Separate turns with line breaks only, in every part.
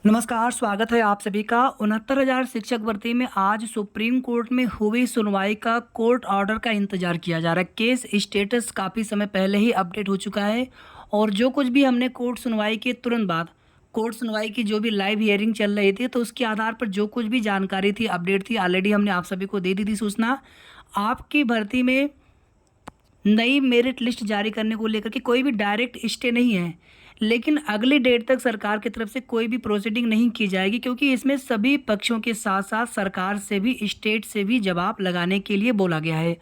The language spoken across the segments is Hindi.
नमस्कार, स्वागत है आप सभी का। 69,000 शिक्षक भर्ती में आज सुप्रीम कोर्ट में हुई सुनवाई का कोर्ट ऑर्डर का इंतजार किया जा रहा है। केस स्टेटस काफ़ी समय पहले ही अपडेट हो चुका है और जो कुछ भी हमने कोर्ट सुनवाई के तुरंत बाद कोर्ट सुनवाई की जो भी लाइव हियरिंग चल रही थी, तो उसके आधार पर जो कुछ भी जानकारी थी, अपडेट थी, ऑलरेडी हमने आप सभी को दे दी थी सूचना। आपकी भर्ती में नई मेरिट लिस्ट जारी करने को लेकर के कोई भी डायरेक्ट स्टे नहीं है, लेकिन अगली डेट तक सरकार की तरफ से कोई भी प्रोसीडिंग नहीं की जाएगी, क्योंकि इसमें सभी पक्षों के साथ साथ सरकार से भी, स्टेट से भी जवाब लगाने के लिए बोला गया है।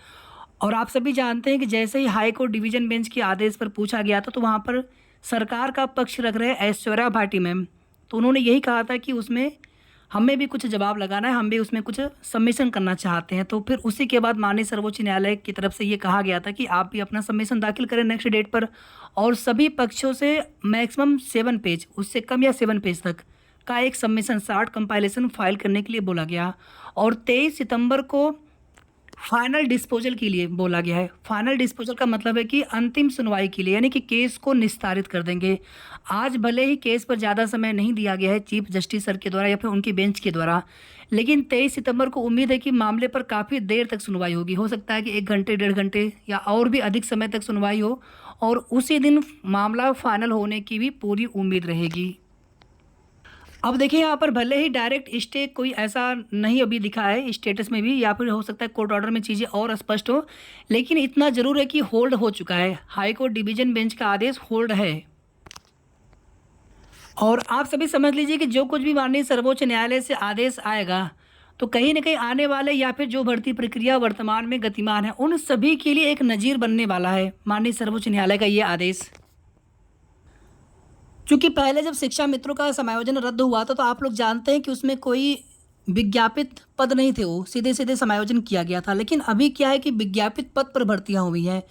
और आप सभी जानते हैं कि जैसे ही हाई कोर्ट डिवीजन बेंच के आदेश पर पूछा गया था, तो वहाँ पर सरकार का पक्ष रख रहे ऐश्वर्या भाटी मैम, तो उन्होंने यही कहा था कि उसमें हमें भी कुछ जवाब लगाना है, हम भी उसमें कुछ सबमिशन करना चाहते हैं। तो फिर उसी के बाद माननीय सर्वोच्च न्यायालय की तरफ से ये कहा गया था कि आप भी अपना सबमिशन दाखिल करें नेक्स्ट डेट पर, और सभी पक्षों से मैक्सिमम 7 पेज, उससे कम या 7 पेज तक का एक सबमिशन शार्ट कंपाइलेशन फाइल करने के लिए बोला गया। और 23 सितंबर को फाइनल डिस्पोजल के लिए बोला गया है। फाइनल डिस्पोजल का मतलब है कि अंतिम सुनवाई के लिए, यानी कि केस को निस्तारित कर देंगे। आज भले ही केस पर ज़्यादा समय नहीं दिया गया है चीफ जस्टिस सर के द्वारा या फिर उनकी बेंच के द्वारा, लेकिन 23 सितंबर को उम्मीद है कि मामले पर काफ़ी देर तक सुनवाई होगी। हो सकता है कि 1 घंटे 1.5 घंटे या और भी अधिक समय तक सुनवाई हो, और उसी दिन मामला फाइनल होने की भी पूरी उम्मीद रहेगी। अब देखिए, यहाँ पर भले ही डायरेक्ट स्टे कोई ऐसा नहीं अभी दिखा है स्टेटस में भी, या फिर हो सकता है कोर्ट ऑर्डर में चीज़ें और स्पष्ट हो, लेकिन इतना ज़रूर है कि होल्ड हो चुका है। हाई कोर्ट डिवीजन बेंच का आदेश होल्ड है। और आप सभी समझ लीजिए कि जो कुछ भी माननीय सर्वोच्च न्यायालय से आदेश आएगा, तो कहीं ना कहीं आने वाले या फिर जो भर्ती प्रक्रिया वर्तमान में गतिमान है, उन सभी के लिए एक नज़ीर बनने वाला है माननीय सर्वोच्च न्यायालय का ये आदेश। क्योंकि पहले जब शिक्षा मित्रों का समायोजन रद्द हुआ था, तो आप लोग जानते हैं कि उसमें कोई विज्ञापित पद नहीं थे, वो सीधे सीधे समायोजन किया गया था। लेकिन अभी क्या है कि विज्ञापित पद पर भर्तियां हुई हैं,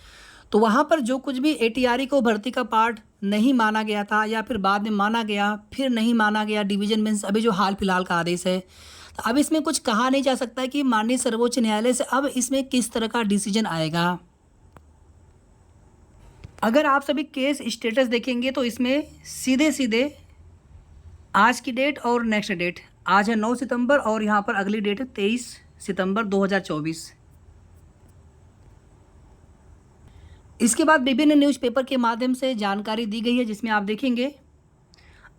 तो वहाँ पर जो कुछ भी एटीआरई को भर्ती का पार्ट नहीं माना गया था, या फिर बाद में माना गया फिर नहीं माना गया, डिवीजन बेंच अभी जो हाल फिलहाल का आदेश है, तो अब इसमें कुछ कहा नहीं जा सकता कि माननीय सर्वोच्च न्यायालय से अब इसमें किस तरह का डिसीजन आएगा। अगर आप सभी केस स्टेटस देखेंगे, तो इसमें सीधे सीधे आज की डेट और नेक्स्ट डेट, आज है 9 सितंबर और यहाँ पर अगली डेट है 23 सितंबर 2024। इसके बाद विभिन्न न्यूज़पेपर के माध्यम से जानकारी दी गई है, जिसमें आप देखेंगे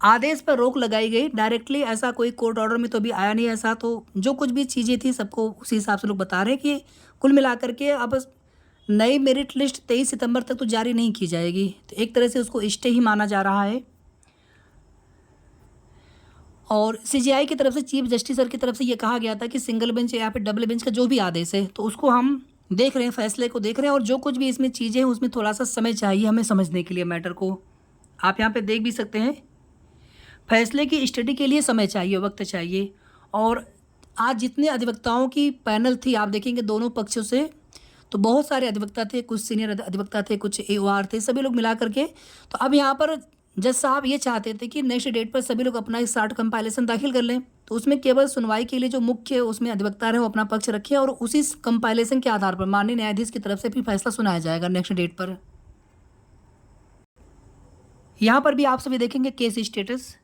आदेश पर रोक लगाई गई। डायरेक्टली ऐसा कोई कोर्ट ऑर्डर में तो अभी आया नहीं ऐसा, तो जो कुछ भी चीज़ें थी सबको उसी हिसाब से लोग बता रहे हैं कि कुल मिलाकर के अब नई मेरिट लिस्ट 23 सितंबर तक तो जारी नहीं की जाएगी, तो एक तरह से उसको स्टे ही माना जा रहा है। और सीजीआई की तरफ से, चीफ जस्टिस सर की तरफ से ये कहा गया था कि सिंगल बेंच या फिर डबल बेंच का जो भी आदेश है, तो उसको हम देख रहे हैं, फैसले को देख रहे हैं, और जो कुछ भी इसमें चीज़ें हैं उसमें थोड़ा सा समय चाहिए हमें समझने के लिए मैटर को। आप यहाँ पे देख भी सकते हैं, फैसले की स्टडी के लिए समय चाहिए, वक्त चाहिए। और आज जितने अधिवक्ताओं की पैनल थी, आप देखेंगे दोनों पक्षों से, तो बहुत सारे अधिवक्ता थे, कुछ सीनियर अधिवक्ता थे, कुछ एओआर थे, सभी लोग मिला करके। तो अब यहाँ पर जज साहब ये चाहते थे कि नेक्स्ट डेट पर सभी लोग अपना एक शार्ट कंपाइलेशन दाखिल कर लें, तो उसमें केवल सुनवाई के लिए जो मुख्य उसमें अधिवक्ता रहे वो अपना पक्ष रखे, और उसी कंपाइलेशन के आधार पर माननीय न्यायाधीश की तरफ से भी फैसला सुनाया जाएगा नेक्स्ट डेट पर। यहाँ पर भी आप सभी देखेंगे केस स्टेटस।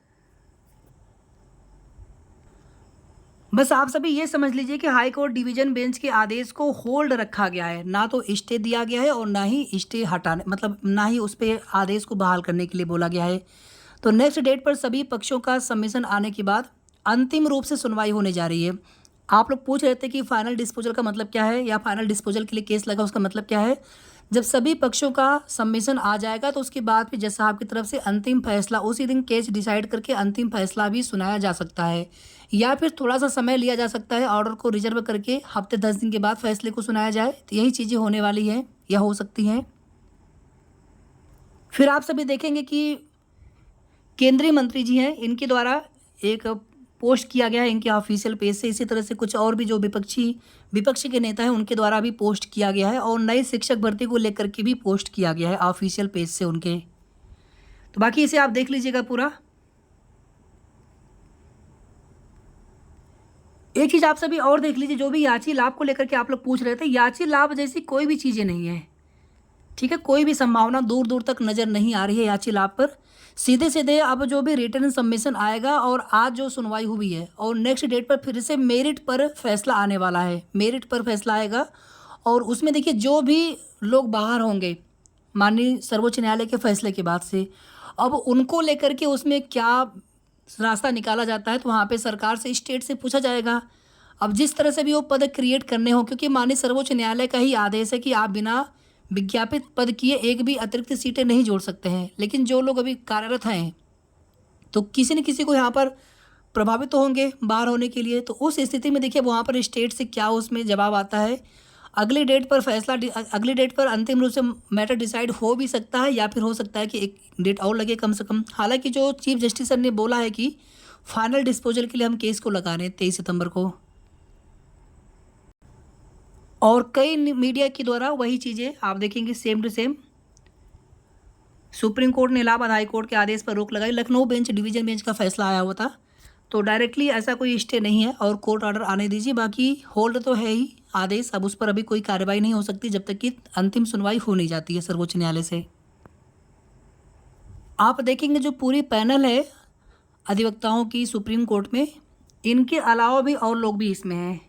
बस आप सभी ये समझ लीजिए कि हाई कोर्ट डिवीजन बेंच के आदेश को होल्ड रखा गया है, ना तो स्टे दिया गया है और ना ही स्टे हटाने, मतलब ना ही उस पर आदेश को बहाल करने के लिए बोला गया है। तो नेक्स्ट डेट पर सभी पक्षों का सबमिशन आने के बाद अंतिम रूप से सुनवाई होने जा रही है। आप लोग पूछ रहे थे कि फाइनल डिस्पोजल का मतलब क्या है, या फाइनल डिस्पोजल के लिए केस लगा उसका मतलब क्या है। जब सभी पक्षों का सबमिशन आ जाएगा, तो उसके बाद फिर जज साहब की तरफ से अंतिम फैसला, उसी दिन केस डिसाइड करके अंतिम फैसला भी सुनाया जा सकता है, या फिर थोड़ा सा समय लिया जा सकता है, ऑर्डर को रिजर्व करके हफ्ते 10 दिन के बाद फैसले को सुनाया जाए। तो यही चीज़ें होने वाली हैं या हो सकती हैं। फिर आप सभी देखेंगे कि केंद्रीय मंत्री जी हैं, इनके द्वारा एक पोस्ट किया गया है इनके ऑफिशियल पेज से। इसी तरह से कुछ और भी जो विपक्ष के नेता हैं उनके द्वारा भी पोस्ट किया गया है, और नई शिक्षक भर्ती को लेकर के भी पोस्ट किया गया है ऑफिशियल पेज से उनके। तो बाकी इसे आप देख लीजिएगा पूरा। एक चीज़ आप सभी और देख लीजिए, जो भी याची लाभ को लेकर के आप लोग पूछ रहे थे, याची लाभ जैसी कोई भी चीज़ें नहीं है, ठीक है, कोई भी संभावना दूर दूर तक नज़र नहीं आ रही है याची लाभ पर। सीधे सीधे अब जो भी रिटर्न सबमिशन आएगा और आज जो सुनवाई हुई है और नेक्स्ट डेट पर फिर से मेरिट पर फैसला आने वाला है, मेरिट पर फैसला आएगा। और उसमें देखिए जो भी लोग बाहर होंगे माननीय सर्वोच्च न्यायालय के फैसले के बाद से, अब उनको लेकर के उसमें क्या रास्ता निकाला जाता है, तो वहाँ पे सरकार से, स्टेट से पूछा जाएगा। अब जिस तरह से भी वो पद क्रिएट करने हो, क्योंकि माननीय सर्वोच्च न्यायालय का ही आदेश है कि आप बिना विज्ञापित पद किए एक भी अतिरिक्त सीटें नहीं जोड़ सकते हैं। लेकिन जो लोग अभी कार्यरत हैं तो किसी न किसी को यहाँ पर प्रभावित तो होंगे बाहर होने के लिए। तो उस स्थिति में देखिए वहाँ पर स्टेट से क्या उसमें जवाब आता है। अगली डेट पर फैसला, अगली डेट पर अंतिम रूप से मैटर डिसाइड हो भी सकता है या फिर हो सकता है कि एक डेट और लगे कम से कम। हालांकि जो चीफ जस्टिस सर ने बोला है कि फाइनल डिस्पोजल के लिए हम केस को लगा रहे हैं 23 सितंबर को। और कई मीडिया के द्वारा वही चीज़ें आप देखेंगे same to same. Supreme court ने इलाहाबाद हाई कोर्ट के आदेश पर रोक लगाई। लखनऊ बेंच, डिवीजन बेंच का फैसला आया हुआ था, तो डायरेक्टली ऐसा कोई स्टे नहीं है और कोर्ट ऑर्डर आने दीजिए। बाकी होल्ड तो है ही आदेश, अब उस पर अभी कोई कार्रवाई नहीं हो सकती जब तक कि अंतिम सुनवाई हो नहीं जाती है सर्वोच्च न्यायालय से। आप देखेंगे जो पूरी पैनल है अधिवक्ताओं की सुप्रीम कोर्ट में, इनके अलावा भी और लोग भी इसमें हैं।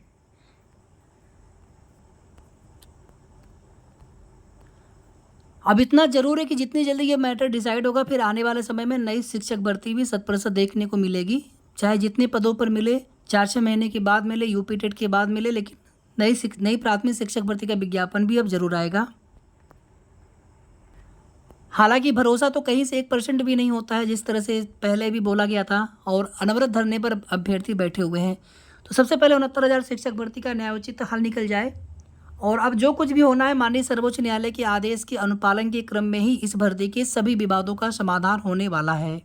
अब इतना जरूर है कि जितनी जल्दी ये मैटर डिसाइड होगा फिर आने वाले समय में नई शिक्षक भर्ती भी 100% देखने को मिलेगी। चाहे जितने पदों पर मिले, 4-6 महीने के बाद मिले, यूपी टेट के बाद मिले, लेकिन नई प्राथमिक शिक्षक भर्ती का विज्ञापन भी अब जरूर आएगा। हालांकि भरोसा तो कहीं से 1% भी नहीं होता है, जिस तरह से पहले भी बोला गया था और अनवरत धरने पर अभ्यर्थी बैठे हुए हैं। तो सबसे पहले 69,000 शिक्षक भर्ती का न्यायोचित हल निकल जाए और अब जो कुछ भी होना है माननीय सर्वोच्च न्यायालय के आदेश के अनुपालन के क्रम में ही इस भर्ती के सभी विवादों का समाधान होने वाला है।